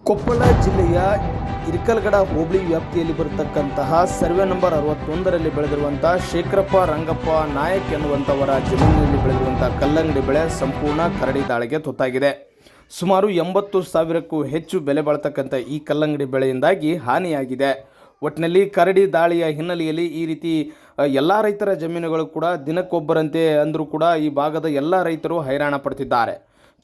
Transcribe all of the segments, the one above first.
ಕೊಪ್ಪಳ ಜಿಲ್ಲೆಯ ಇರಿಕಲಗಡ ಹೋಬಳಿ ವ್ಯಾಪ್ತಿಯಲ್ಲಿ ಬರತಕ್ಕಂತಹ survey number 61ರಲ್ಲಿ ಬೆಳೆದಿರುವಂಥ Shekharappa Rangappa Nayak ಎನ್ನುವಂಥವರ ಜಮೀನಿನಲ್ಲಿ ಬೆಳೆದಿರುವಂಥ ಕಲ್ಲಂಗಡಿ ಬೆಳೆ ಸಂಪೂರ್ಣ ಕರಡಿ ದಾಳಿಗೆ ತುತ್ತಾಗಿದೆ. ಸುಮಾರು 80,000ಕ್ಕೂ ಹೆಚ್ಚು ಬೆಲೆ ಬಾಳ್ತಕ್ಕಂಥ ಈ ಕಲ್ಲಂಗಡಿ ಬೆಳೆಯಿಂದಾಗಿ ಹಾನಿಯಾಗಿದೆ. ಒಟ್ಟಿನಲ್ಲಿ ಕರಡಿ ದಾಳಿಯ ಹಿನ್ನೆಲೆಯಲ್ಲಿ ಈ ರೀತಿ ಎಲ್ಲ ರೈತರ ಜಮೀನುಗಳು ಕೂಡ ದಿನಕ್ಕೊಬ್ಬರಂತೆ ಅಂದರೂ ಕೂಡ ಈ ಭಾಗದ ಎಲ್ಲ ರೈತರು ಹೈರಾಣ ಪಡ್ತಿದ್ದಾರೆ.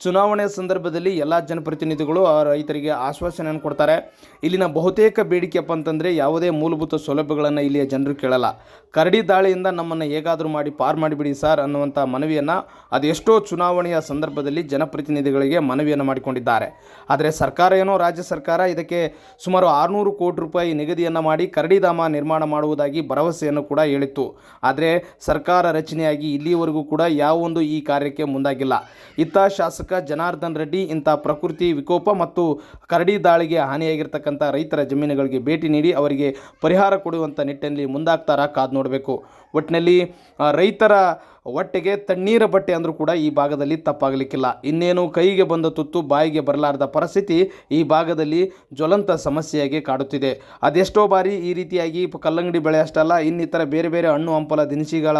ಚುನಾವಣೆ ಸಂದರ್ಭದಲ್ಲಿ ಎಲ್ಲ ಜನಪ್ರತಿನಿಧಿಗಳು ಆ ರೈತರಿಗೆ ಆಶ್ವಾಸನೆಯನ್ನು ಕೊಡ್ತಾರೆ. ಇಲ್ಲಿನ ಬಹುತೇಕ ಬೇಡಿಕೆಯಪ್ಪ ಅಂತಂದರೆ ಯಾವುದೇ ಮೂಲಭೂತ ಸೌಲಭ್ಯಗಳನ್ನು ಇಲ್ಲಿಯ ಜನರು ಕೇಳಲ್ಲ. ಕರಡಿ ದಾಳಿಯಿಂದ ನಮ್ಮನ್ನು ಹೇಗಾದರೂ ಮಾಡಿ ಪಾರು ಮಾಡಿಬಿಡಿ ಸರ್ ಅನ್ನುವಂಥ ಮನವಿಯನ್ನು ಅದೆಷ್ಟೋ ಚುನಾವಣೆಯ ಸಂದರ್ಭದಲ್ಲಿ ಜನಪ್ರತಿನಿಧಿಗಳಿಗೆ ಮನವಿಯನ್ನು ಮಾಡಿಕೊಂಡಿದ್ದಾರೆ. ಆದರೆ ಸರ್ಕಾರ ಏನೋ ರಾಜ್ಯ ಸರ್ಕಾರ ಇದಕ್ಕೆ ಸುಮಾರು 600 ಕೋಟಿ ರೂಪಾಯಿ ನಿಗದಿಯನ್ನು ಮಾಡಿ ಕರಡಿಧಾಮ ನಿರ್ಮಾಣ ಮಾಡುವುದಾಗಿ ಭರವಸೆಯನ್ನು ಕೂಡ ಹೇಳಿತ್ತು. ಆದರೆ ಸರ್ಕಾರ ರಚನೆಯಾಗಿ ಇಲ್ಲಿಯವರೆಗೂ ಕೂಡ ಯಾವೊಂದು ಈ ಕಾರ್ಯಕ್ಕೆ ಮುಂದಾಗಿಲ್ಲ. ಇತ್ತ ಶಾಸಕ ಜನಾರ್ದನ್ ರೆಡ್ಡಿ ಇಂಥ ಪ್ರಕೃತಿ ವಿಕೋಪ ಮತ್ತು ಕರಡಿ ದಾಳಿಗೆ ಹಾನಿಯಾಗಿರ್ತಕ್ಕಂಥ ರೈತರ ಜಮೀನುಗಳಿಗೆ ಭೇಟಿ ನೀಡಿ ಅವರಿಗೆ ಪರಿಹಾರ ಕೊಡುವಂಥ ನಿಟ್ಟಿನಲ್ಲಿ ಮುಂದಾಗ್ತಾರಾ ಕಾದು ನೋಡಬೇಕು. ಒಟ್ಟಿನಲ್ಲಿ ರೈತರ ಒಟ್ಟಿಗೆ ತಣ್ಣೀರ ಬಟ್ಟೆ ಅಂದರೂ ಕೂಡ ಈ ಭಾಗದಲ್ಲಿ ತಪ್ಪಾಗಲಿಕ್ಕಿಲ್ಲ. ಇನ್ನೇನು ಕೈಗೆ ಬಂದ ತುತ್ತು ಬಾಯಿಗೆ ಬರಲಾರದ ಪರಿಸ್ಥಿತಿ ಈ ಭಾಗದಲ್ಲಿ ಜ್ವಲಂತ ಸಮಸ್ಯೆಯಾಗಿ ಕಾಡುತ್ತಿದೆ. ಅದೆಷ್ಟೋ ಬಾರಿ ಈ ರೀತಿಯಾಗಿ ಕಲ್ಲಂಗಡಿ ಬೆಳೆ ಅಷ್ಟಲ್ಲ, ಇನ್ನಿತರ ಬೇರೆ ಬೇರೆ ಹಣ್ಣು ಹಂಪಲ ದಿನಸಿಗಳ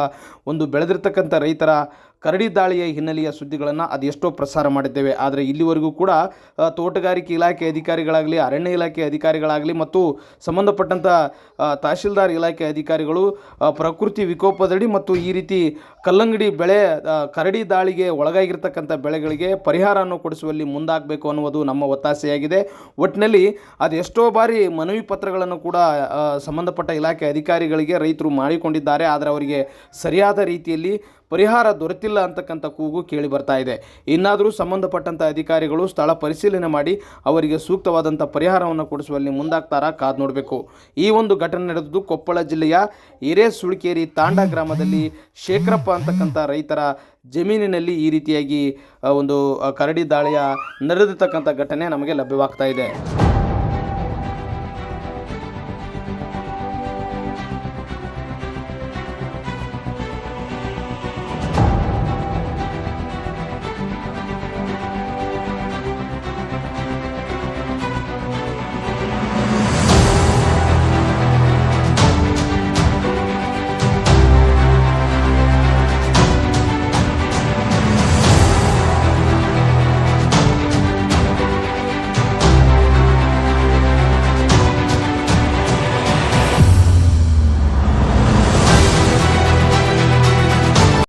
ಒಂದು ಬೆಳೆದಿರ್ತಕ್ಕಂಥ ರೈತರ ಕರಡಿ ದಾಳಿಯ ಹಿನ್ನೆಲೆಯ ಸುದ್ದಿಗಳನ್ನು ಅದೆಷ್ಟೋ ಪ್ರಸಾರ ಮಾಡಿದ್ದೇವೆ. ಆದರೆ ಇಲ್ಲಿವರೆಗೂ ಕೂಡ ತೋಟಗಾರಿಕೆ ಇಲಾಖೆ ಅಧಿಕಾರಿಗಳಾಗಲಿ, ಅರಣ್ಯ ಇಲಾಖೆ ಅಧಿಕಾರಿಗಳಾಗಲಿ ಮತ್ತು ಸಂಬಂಧಪಟ್ಟಂಥ ತಹಶೀಲ್ದಾರ್ ಇಲಾಖೆ ಅಧಿಕಾರಿಗಳು ಪ್ರಕೃತಿ ವಿಕೋಪದಡಿ ಮತ್ತು ಈ ರೀತಿ ಕಲ್ಲಂಗಡಿ ಬೆಳೆ ಕರಡಿ ದಾಳಿಗೆ ಒಳಗಾಗಿರ್ತಕ್ಕಂಥ ಬೆಳೆಗಳಿಗೆ ಪರಿಹಾರವನ್ನು ಕೊಡಿಸುವಲ್ಲಿ ಮುಂದಾಗಬೇಕು ಅನ್ನುವುದು ನಮ್ಮ ಒತ್ತಾಸೆಯಾಗಿದೆ. ಒಟ್ಟಿನಲ್ಲಿ ಅದೆಷ್ಟೋ ಬಾರಿ ಮನವಿ ಪತ್ರಗಳನ್ನು ಕೂಡ ಸಂಬಂಧಪಟ್ಟ ಇಲಾಖೆ ಅಧಿಕಾರಿಗಳಿಗೆ ರೈತರು ಮಾಡಿಕೊಂಡಿದ್ದಾರೆ. ಆದರೆ ಅವರಿಗೆ ಸರಿಯಾದ ರೀತಿಯಲ್ಲಿ ಪರಿಹಾರ ದೊರೆತಿಲ್ಲ ಅಂತಕ್ಕಂಥ ಕೂಗು ಕೇಳಿ ಬರ್ತಾ ಇದೆ. ಇನ್ನಾದರೂ ಸಂಬಂಧಪಟ್ಟಂಥ ಅಧಿಕಾರಿಗಳು ಸ್ಥಳ ಪರಿಶೀಲನೆ ಮಾಡಿ ಅವರಿಗೆ ಸೂಕ್ತವಾದಂಥ ಪರಿಹಾರವನ್ನು ಕೊಡಿಸುವಲ್ಲಿ ಮುಂದಾಗ್ತಾರಾ ಕಾದು ನೋಡಬೇಕು. ಈ ಒಂದು ಘಟನೆ ನಡೆದು ಕೊಪ್ಪಳ ಜಿಲ್ಲೆಯ ಹಿರೇಸುಳ್ಕೇರಿ ತಾಂಡ ಗ್ರಾಮದಲ್ಲಿ ಶೇಖರಪ್ಪ ಅಂತಕ್ಕಂಥ ರೈತರ ಜಮೀನಿನಲ್ಲಿ ಈ ರೀತಿಯಾಗಿ ಒಂದು ಕರಡಿ ದಾಳಿಯ ನಡೆದಿರ್ತಕ್ಕಂಥ ಘಟನೆ ನಮಗೆ ಲಭ್ಯವಾಗ್ತಾ ಇದೆ.